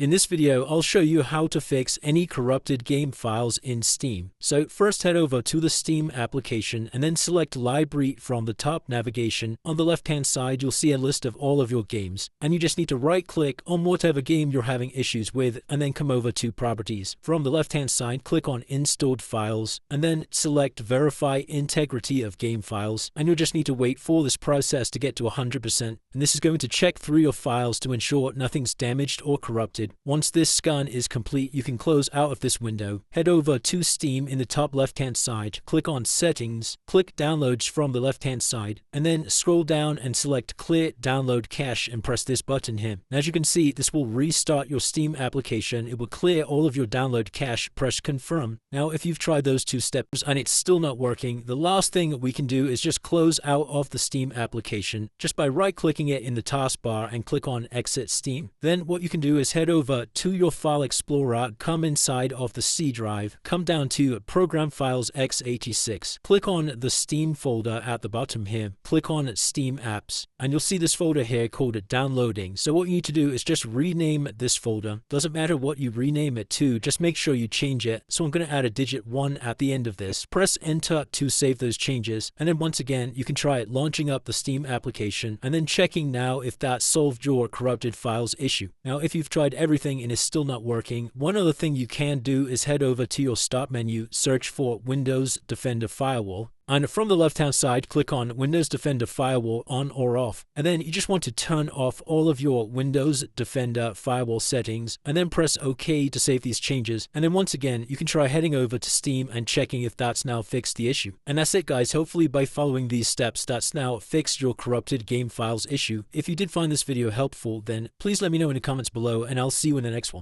In this video, I'll show you how to fix any corrupted game files in Steam. So first head over to the Steam application and then select Library from the top navigation. On the left hand side, you'll see a list of all of your games, and you just need to right click on whatever game you're having issues with and then come over to Properties. From the left hand side, click on Installed Files and then select Verify Integrity of Game Files, and you'll just need to wait for this process to get to 100%, and this is going to check through your files to ensure nothing's damaged or corrupted. Once this scan is complete, you can close out of this window. Head over to Steam in the top left hand side, click on Settings, click Downloads from the left hand side, and then scroll down and select Clear Download Cache and press this button here. And as you can see, this will restart your Steam application. It will clear all of your download cache. Press Confirm. Now if you've tried those two steps and it's still not working, the last thing we can do is just close out of the Steam application just by right clicking it in the taskbar and click on Exit Steam. Then what you can do is head over to your File Explorer, come inside of the C drive, come down to Program Files x86, click on the Steam folder at the bottom here, click on Steam Apps, and you'll see this folder here called Downloading. So what you need to do is just rename this folder. Doesn't matter what you rename it to, just make sure you change it. So I'm going to add a digit 1 at the end of this. Press Enter to save those changes, and then once again you can try launching up the Steam application and then checking now if that solved your corrupted files issue. Now if you've tried everything and it's still not working, one other thing you can do is head over to your Start menu, search for Windows Defender Firewall, and from the left hand side click on Windows Defender Firewall on or off, and then you just want to turn off all of your Windows Defender Firewall settings and then press OK to save these changes. And then once again you can try heading over to Steam and checking if that's now fixed the issue. And that's it guys. Hopefully by following these steps that's now fixed your corrupted game files issue. If you did find this video helpful, then please let me know in the comments below and I'll see you in the next one.